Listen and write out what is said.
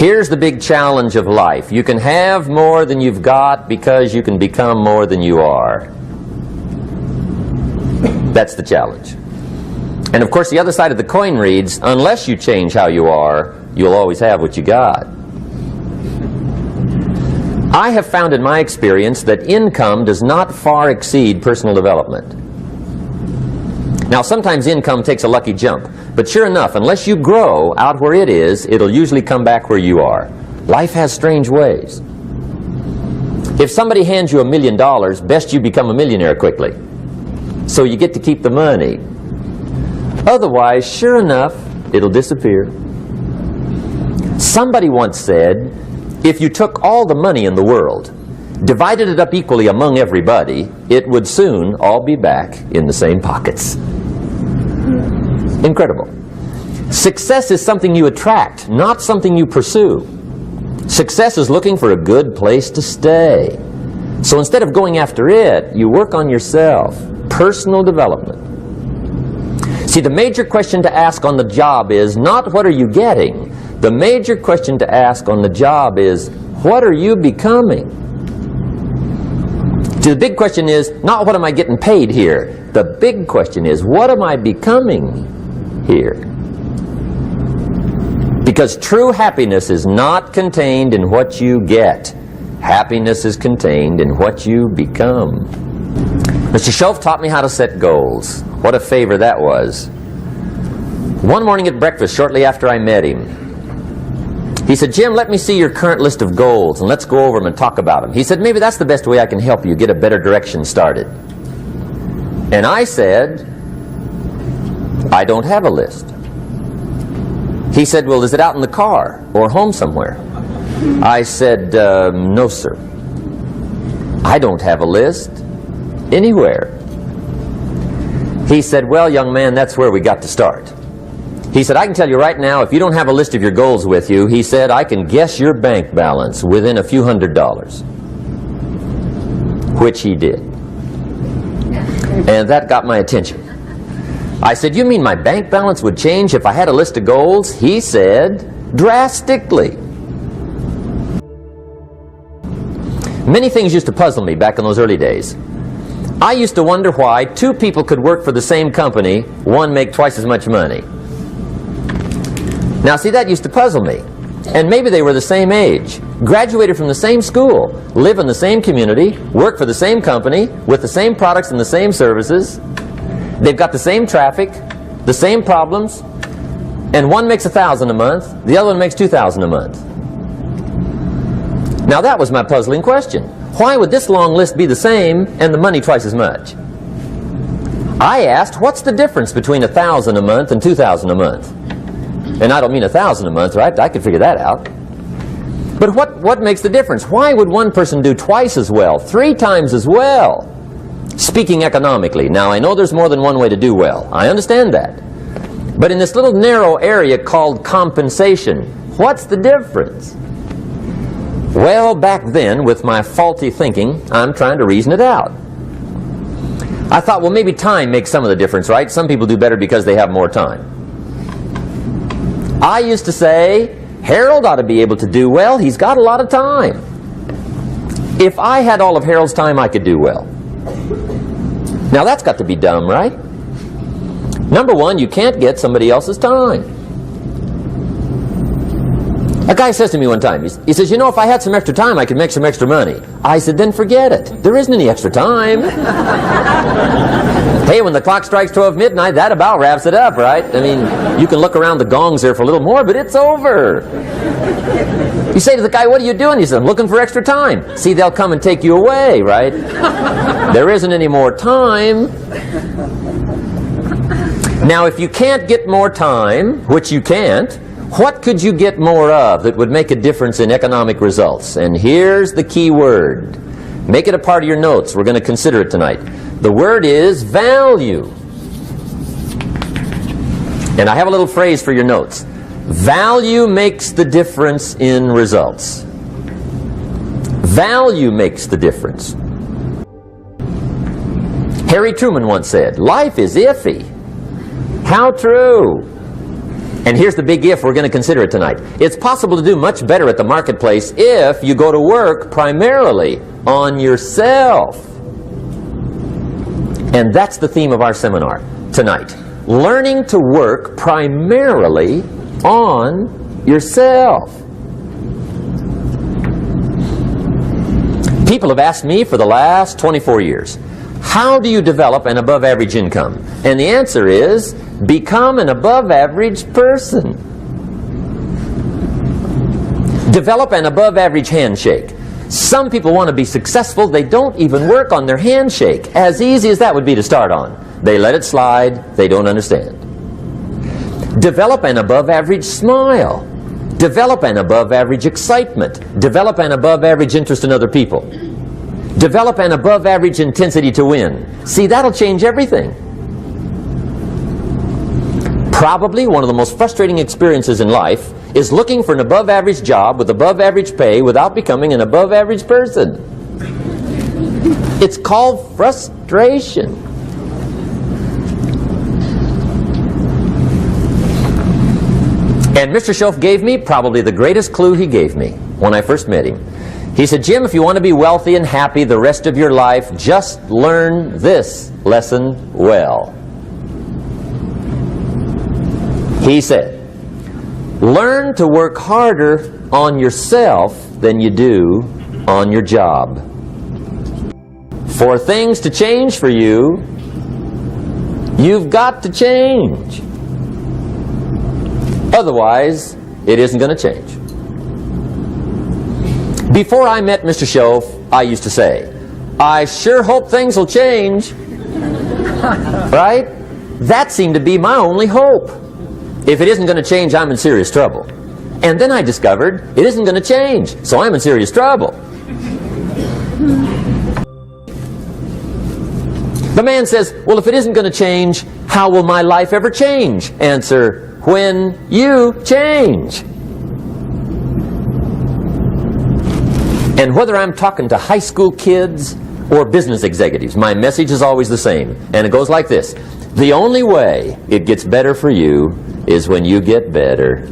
Here's the big challenge of life. You can have more than you've got because you can become more than you are. That's the challenge. And of course the other side of the coin reads, unless you change how you are, you'll always have what you got. I have found in my experience that income does not far exceed personal development. Now sometimes income takes a lucky jump, but sure enough, unless you grow out where it is, it'll usually come back where you are. Life has strange ways. If somebody hands you $1 million, best you become a millionaire quickly, so you get to keep the money. Otherwise, sure enough, it'll disappear. Somebody once said, if you took all the money in the world, divided it up equally among everybody, it would soon all be back in the same pockets. Incredible. Success is something you attract, not something you pursue. Success is looking for a good place to stay. So instead of going after it, you work on yourself. Personal development. See, the major question to ask on the job is not what are you getting? The major question to ask on the job is what are you becoming? See, the big question is not what am I getting paid here? The big question is what am I becoming here? Because true happiness is not contained in what you get. Happiness is contained in what you become. Mr. Schoaf taught me how to set goals. What a favor that was. One morning at breakfast, shortly after I met him, he said, Jim, let me see your current list of goals and let's go over them and talk about them. He said, maybe that's the best way I can help you get a better direction started. And I said, I don't have a list. He said, well, is it out in the car or home somewhere? I said, no, sir. I don't have a list anywhere. He said, well, young man, that's where we got to start. He said, I can tell you right now, if you don't have a list of your goals with you, he said, I can guess your bank balance within a few $100s. Which he did. And that got my attention. I said, you mean my bank balance would change if I had a list of goals? He said, drastically. Many things used to puzzle me back in those early days. I used to wonder why two people could work for the same company, one make twice as much money. Now see, that used to puzzle me. And maybe they were the same age, graduated from the same school, live in the same community, work for the same company, with the same products and the same services. They've got the same traffic, the same problems, and one makes $1,000 a month, the other one makes $2,000 a month. Now that was my puzzling question. Why would this long list be the same and the money twice as much? I asked, what's the difference between $1,000 a month and $2,000 a month? And I don't mean $1,000 a month, right? I could figure that out. But what makes the difference? Why would one person do twice as well, 3 times as well? Speaking economically. Now I know there's more than one way to do well. I understand that. But in this little narrow area called compensation, what's the difference? Well, back then, with my faulty thinking, I'm trying to reason it out. I thought, well, maybe time makes some of the difference, right? Some people do better because they have more time. I used to say, Harold ought to be able to do well. He's got a lot of time. If I had all of Harold's time, I could do well. Now, that's got to be dumb, right? Number one, you can't get somebody else's time. A guy says to me one time, he says, you know, if I had some extra time, I could make some extra money. I said, then forget it. There isn't any extra time. Hey, when the clock strikes 12 midnight, that about wraps it up, right? I mean, you can look around the gongs there for a little more, but it's over. You say to the guy, what are you doing? He says, I'm looking for extra time. See, they'll come and take you away, right? There isn't any more time. Now, if you can't get more time, which you can't, what could you get more of that would make a difference in economic results? And here's the key word. Make it a part of your notes. We're going to consider it tonight. The word is value. And I have a little phrase for your notes. Value makes the difference in results. Value makes the difference. Harry Truman once said, life is iffy. How true. And here's the big if we're going to consider it tonight. It's possible to do much better at the marketplace if you go to work primarily on yourself. And that's the theme of our seminar tonight. Learning to work primarily on yourself. People have asked me for the last 24 years, how do you develop an above average income? And the answer is, become an above average person. Develop an above average handshake. Some people want to be successful, they don't even work on their handshake. As easy as that would be to start on. They let it slide, they don't understand. Develop an above average smile. Develop an above average excitement. Develop an above average interest in other people. Develop an above average intensity to win. See, that'll change everything. Probably one of the most frustrating experiences in life is looking for an above average job with above average pay without becoming an above average person. It's called frustration. And Mr. Shoaff gave me probably the greatest clue he gave me when I first met him. He said, Jim, if you want to be wealthy and happy the rest of your life, just learn this lesson well. He said, learn to work harder on yourself than you do on your job. For things to change for you, you've got to change. Otherwise, it isn't going to change. Before I met Mr. Shoaff, I used to say, I sure hope things will change. Right? That seemed to be my only hope. If it isn't going to change, I'm in serious trouble. And then I discovered it isn't going to change, so I'm in serious trouble. The man says, well, if it isn't going to change, how will my life ever change? Answer, when you change. And whether I'm talking to high school kids or business executives, my message is always the same. And it goes like this. The only way it gets better for you is when you get better.